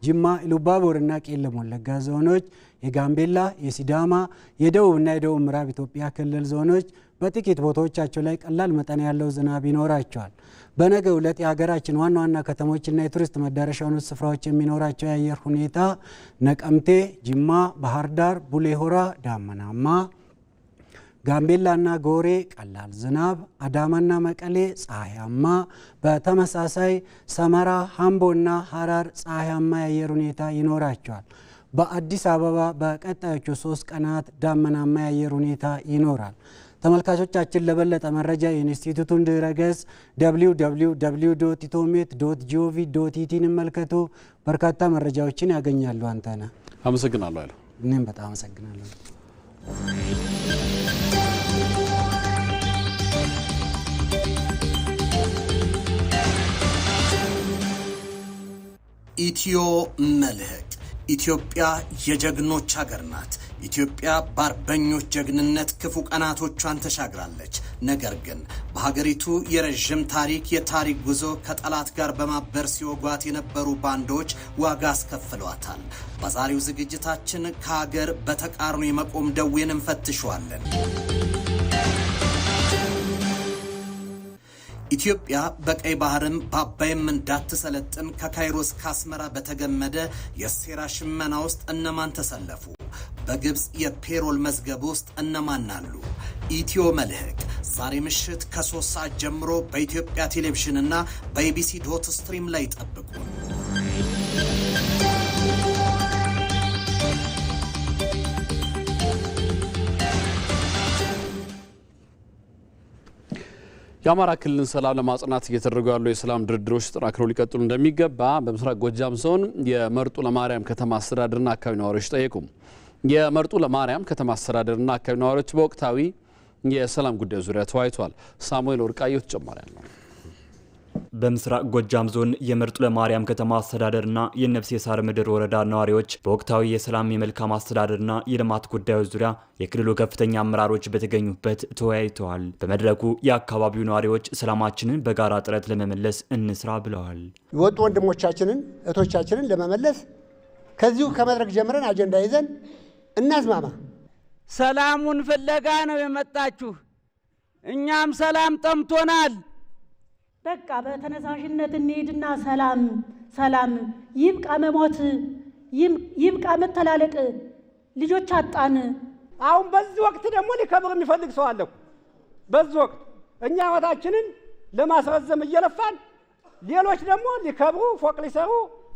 ጅማ፣ ኢሉባቦርና ቄለም ወለጋ ዞኖች፣ የጋምቤላ፣ የሲዳማ፣ የደቡብና የደቡብ ምዕራብ ኢትዮጵያ ክልል ዞኖች በጥቂት ቦታዎቻቸው ላይ ቀላል መጠን ያለው ዝናብ ይኖራቸዋል። በነገው ዕለት የሀገራችን ዋና ዋና ከተሞችና የቱሪስት መዳረሻ ስፍራዎች የሚኖራቸው የአየር ሁኔታ ነቀምቴ፣ ጅማ፣ ባህር ዳር፣ ቡሌ ሆራ ዳመናማ፣ ጋምቤላና ጎሬ ቀላል ዝናብ፣ አዳማና መቀሌ ፀሐያማ፣ በተመሳሳይ ሰመራ፣ ሀምቦና ሀራር ፀሐያማ የአየር ሁኔታ ይኖራቸዋል። በአዲስ አበባ በቀጣዮቹ 3 ቀናት ዳመናማ የአየር ሁኔታ ይኖራል። ተመልካቾቻችን ለበለጠ መረጃ የኢንስቲትዩቱን ድረገጽ www.itomet.gov.it እንመልከቱ። በርካታ መረጃዎችን ያገኛሉ። አንተነህ አመሰግናለሁ አይደል? እኔም በጣም አመሰግናለሁ። ኢትዮ መልህቅ ኢትዮጵያ የጀግኖች ሀገር ናት። ኢትዮጵያ በአርበኞች ጀግንነት ክፉ ቀናቶቿን ተሻግራለች። ነገር ግን በሀገሪቱ የረጅም የታሪክ ጉዞ ከጠላት ጋር በማበር ሲወጓት የነበሩ ባንዶች ዋጋ አስከፍለዋታል። በዛሬው ዝግጅታችን ከሀገር በተቃርኖ የመቆም ደዌን እንፈትሸዋለን። ኢትዮጵያ በቀይ ባህርም በአባይም እንዳትሰለጥን ከካይሮ እስከ አስመራ በተገመደ የሴራ ሽመና ውስጥ እነማን ተሰለፉ? በግብጽ የፔሮል መዝገብ ውስጥ እነማን አሉ? ኢትዮ መልህቅ ዛሬ ምሽት ከ3 ሰዓት ጀምሮ በኢትዮጵያ ቴሌቪዥን እና በኢቢሲ.ስትሪም ላይ ጠብቁ። የአማራ ክልልን ሰላም ለማጽናት እየተደረጉ ያሉ የሰላም ድርድሮች ተጠናክረው ሊቀጥሉ እንደሚገባ በምስራቅ ጎጃም ዞን የመርጡ ለማርያም ከተማ አስተዳደርና አካባቢ ነዋሪዎች ጠየቁ። የመርጡ ለማርያም ከተማ አስተዳደርና አካባቢ ነዋሪዎች በወቅታዊ የሰላም ጉዳይ ዙሪያ ተወያይተዋል። ሳሙኤል ወርቃየሁ ተጨማሪ ያለው። በምስራቅ ጎጃም ዞን የመርጡ ለማርያም ከተማ አስተዳደርና የነፍሴ ሳር ምድር ወረዳ ነዋሪዎች በወቅታዊ የሰላም የመልካም አስተዳደርና የልማት ጉዳዮች ዙሪያ የክልሉ ከፍተኛ አመራሮች በተገኙበት ተወያይተዋል። በመድረኩ የአካባቢው ነዋሪዎች ሰላማችንን በጋራ ጥረት ለመመለስ እንስራ ብለዋል። የወጡ ወንድሞቻችንን እህቶቻችንን ለመመለስ ከዚሁ ከመድረክ ጀምረን አጀንዳ ይዘን እናስማማ። ሰላሙን ፍለጋ ነው የመጣችሁ። እኛም ሰላም ጠምቶናል። በቃ በተነሳሽነት እንሂድና ሰላም ይብቃ፣ መሞት ይብቃ፣ መተላለቅ፣ ልጆች አጣን። አሁን በዚህ ወቅት ደግሞ ሊከብር የሚፈልግ ሰው አለ። በዚህ ወቅት እኛ ህይወታችንን ለማስረዘም እየለፋን ሌሎች ደግሞ ሊከብሩ ፎቅ ሊሰሩ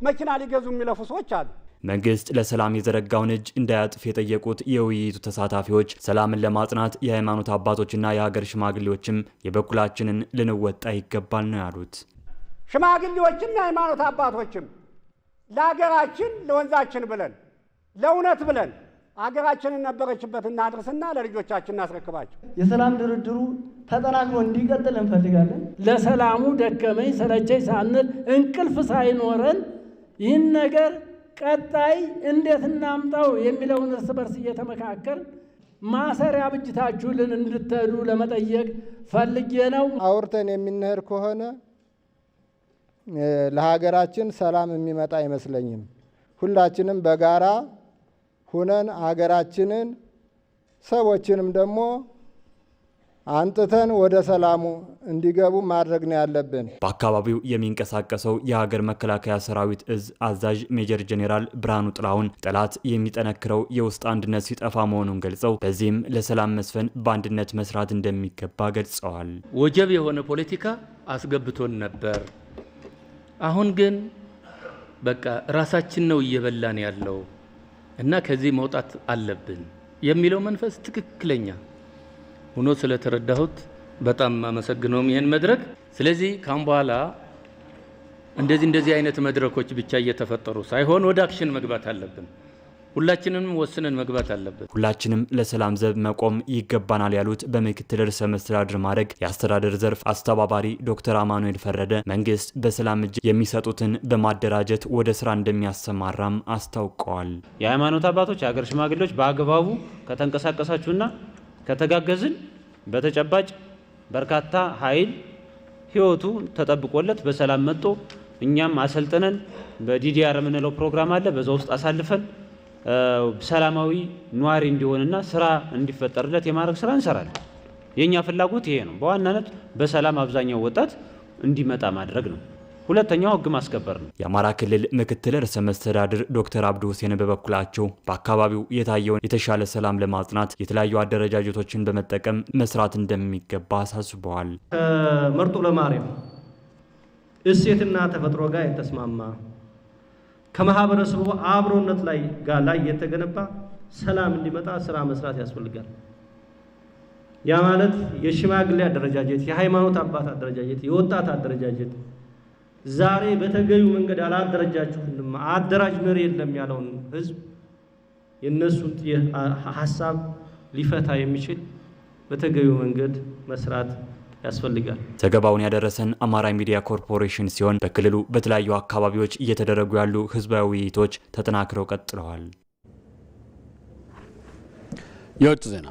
መኪና ሊገዙ የሚለፉ ሰዎች አሉ። መንግስት ለሰላም የዘረጋውን እጅ እንዳያጥፍ የጠየቁት የውይይቱ ተሳታፊዎች ሰላምን ለማጽናት የሃይማኖት አባቶችና የሀገር ሽማግሌዎችም የበኩላችንን ልንወጣ ይገባል ነው ያሉት። ሽማግሌዎችም የሃይማኖት አባቶችም ለሀገራችን ለወንዛችን ብለን ለእውነት ብለን ሀገራችንን ነበረችበት እናድርስና ለልጆቻችን እናስረክባቸው። የሰላም ድርድሩ ተጠናክሮ እንዲቀጥል እንፈልጋለን። ለሰላሙ ደከመኝ ሰለቸኝ ሳንል እንቅልፍ ሳይኖረን ይህን ነገር ቀጣይ እንዴት እናምጣው የሚለውን እርስ በርስ እየተመካከር ማሰሪያ ብጅታችሁልን እንድትሄዱ ለመጠየቅ ፈልጌ ነው። አውርተን የምንሄድ ከሆነ ለሀገራችን ሰላም የሚመጣ አይመስለኝም። ሁላችንም በጋራ ሁነን ሀገራችንን ሰዎችንም ደግሞ አንጥተን ወደ ሰላሙ እንዲገቡ ማድረግ ነው ያለብን። በአካባቢው የሚንቀሳቀሰው የሀገር መከላከያ ሰራዊት እዝ አዛዥ ሜጀር ጄኔራል ብርሃኑ ጥላሁን ጠላት የሚጠነክረው የውስጥ አንድነት ሲጠፋ መሆኑን ገልጸው በዚህም ለሰላም መስፈን በአንድነት መስራት እንደሚገባ ገልጸዋል። ወጀብ የሆነ ፖለቲካ አስገብቶን ነበር። አሁን ግን በቃ ራሳችን ነው እየበላን ያለው እና ከዚህ መውጣት አለብን የሚለው መንፈስ ትክክለኛ ሆኖ ስለተረዳሁት በጣም አመሰግነው ይሄን መድረክ። ስለዚህ ካም በኋላ እንደዚህ አይነት መድረኮች ብቻ እየተፈጠሩ ሳይሆን ወደ አክሽን መግባት አለብን። ሁላችንም ወስነን መግባት አለብን። ሁላችንም ለሰላም ዘብ መቆም ይገባናል ያሉት በምክትል ርዕሰ መስተዳድር ማዕረግ የአስተዳደር ዘርፍ አስተባባሪ ዶክተር አማኑኤል ፈረደ መንግስት በሰላም እጅ የሚሰጡትን በማደራጀት ወደ ስራ እንደሚያሰማራም አስታውቀዋል። የሃይማኖት አባቶች፣ የሀገር ሽማግሌዎች በአግባቡ ከተንቀሳቀሳችሁና ከተጋገዝን በተጨባጭ በርካታ ኃይል ህይወቱ ተጠብቆለት በሰላም መጥቶ እኛም አሰልጥነን በዲዲአር የምንለው ፕሮግራም አለ። በዛ ውስጥ አሳልፈን ሰላማዊ ኗሪ እንዲሆንና ስራ እንዲፈጠርለት የማድረግ ስራ እንሰራለን። የኛ ፍላጎት ይሄ ነው። በዋናነት በሰላም አብዛኛው ወጣት እንዲመጣ ማድረግ ነው። ሁለተኛው ህግ ማስከበር ነው። የአማራ ክልል ምክትል ርዕሰ መስተዳድር ዶክተር አብዱ ሁሴን በበኩላቸው በአካባቢው የታየውን የተሻለ ሰላም ለማጽናት የተለያዩ አደረጃጀቶችን በመጠቀም መስራት እንደሚገባ አሳስበዋል። ከመርጦ ለማርያም እሴትና ተፈጥሮ ጋር የተስማማ ከማህበረሰቡ አብሮነት ላይ የተገነባ ሰላም እንዲመጣ ስራ መስራት ያስፈልጋል። ያ ማለት የሽማግሌ አደረጃጀት፣ የሃይማኖት አባት አደረጃጀት፣ የወጣት አደረጃጀት ዛሬ በተገዩ መንገድ አላደረጃችሁንም አደራጅ መሪ የለም ያለውን ህዝብ የነሱን ሐሳብ ሊፈታ የሚችል በተገዩ መንገድ መስራት ያስፈልጋል። ዘገባውን ያደረሰን አማራ ሚዲያ ኮርፖሬሽን ሲሆን በክልሉ በተለያዩ አካባቢዎች እየተደረጉ ያሉ ህዝባዊ ውይይቶች ተጠናክረው ቀጥለዋል። የውጭ ዜና።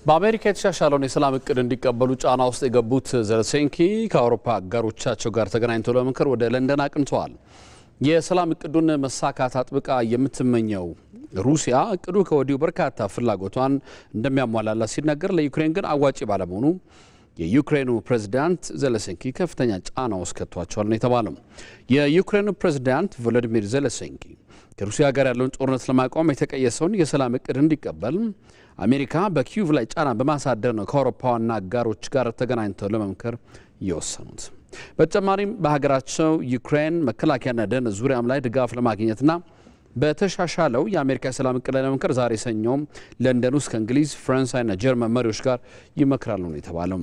በአሜሪካ የተሻሻለውን የሰላም እቅድ እንዲቀበሉ ጫና ውስጥ የገቡት ዘለንስኪ ከአውሮፓ አጋሮቻቸው ጋር ተገናኝተው ለምክር ወደ ለንደን አቅንተዋል። የሰላም እቅዱን መሳካት አጥብቃ የምትመኘው ሩሲያ እቅዱ ከወዲሁ በርካታ ፍላጎቷን እንደሚያሟላላት ሲነገር፣ ለዩክሬን ግን አዋጪ ባለመሆኑ የዩክሬኑ ፕሬዝዳንት ዘለንስኪ ከፍተኛ ጫና ውስጥ ከቷቸዋል ነው የተባለው። የዩክሬኑ ፕሬዝዳንት ቮሎዲሚር ዘለንስኪ ከሩሲያ ጋር ያለውን ጦርነት ለማቆም የተቀየሰውን የሰላም እቅድ እንዲቀበል አሜሪካ በኪዩቭ ላይ ጫና በማሳደር ነው ከአውሮፓ ዋና አጋሮች ጋር ተገናኝተው ለመምከር የወሰኑት። በተጨማሪም በሀገራቸው ዩክሬን መከላከያና ደህንነት ዙሪያም ላይ ድጋፍ ለማግኘትና በተሻሻለው የአሜሪካ የሰላም እቅድ ላይ ለመምከር ዛሬ ሰኞም ለንደን ውስጥ ከእንግሊዝ፣ ፈረንሳይና ጀርመን መሪዎች ጋር ይመክራሉ ነው የተባለው።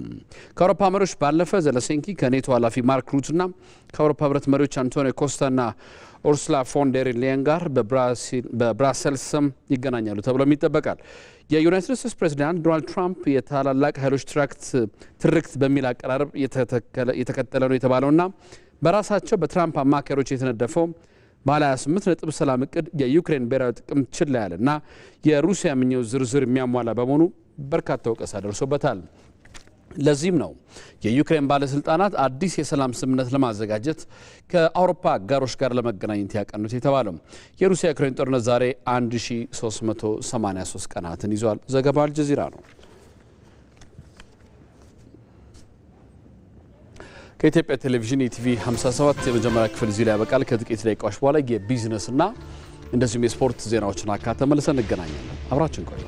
ከአውሮፓ መሪዎች ባለፈ ዘለንስኪ ከኔቶ ኃላፊ ማርክ ሩትና ከአውሮፓ ህብረት መሪዎች አንቶኒዮ ኮስታና ኡርሱላ ፎን ደር ሌየን ጋር በብራሰልስም ይገናኛሉ ተብሎም ይጠበቃል። የዩናይትድ ስቴትስ ፕሬዚዳንት ዶናልድ ትራምፕ የታላላቅ ኃይሎች ትርክት በሚል አቀራረብ የተከተለ ነው የተባለውና በራሳቸው በትራምፕ አማካሪዎች የተነደፈው ባለ 28 ነጥብ ሰላም እቅድ የዩክሬን ብሔራዊ ጥቅም ችላ ያለና የሩሲያ ምኞት ዝርዝር የሚያሟላ በመሆኑ በርካታ ወቀሳ ደርሶበታል። ለዚህም ነው የዩክሬን ባለስልጣናት አዲስ የሰላም ስምምነት ለማዘጋጀት ከአውሮፓ አጋሮች ጋር ለመገናኘት ያቀኑት የተባለው። የሩሲያ ዩክሬን ጦርነት ዛሬ 1383 ቀናትን ይዟል። ዘገባው አልጀዚራ ነው። ከኢትዮጵያ ቴሌቪዥን የቲቪ 57 የመጀመሪያ ክፍል እዚህ ላይ ያበቃል። ከጥቂት ደቂቃዎች በኋላ የቢዝነስና እንደዚሁም የስፖርት ዜናዎችን አካተን መልሰን እንገናኛለን። አብራችን ቆዩ።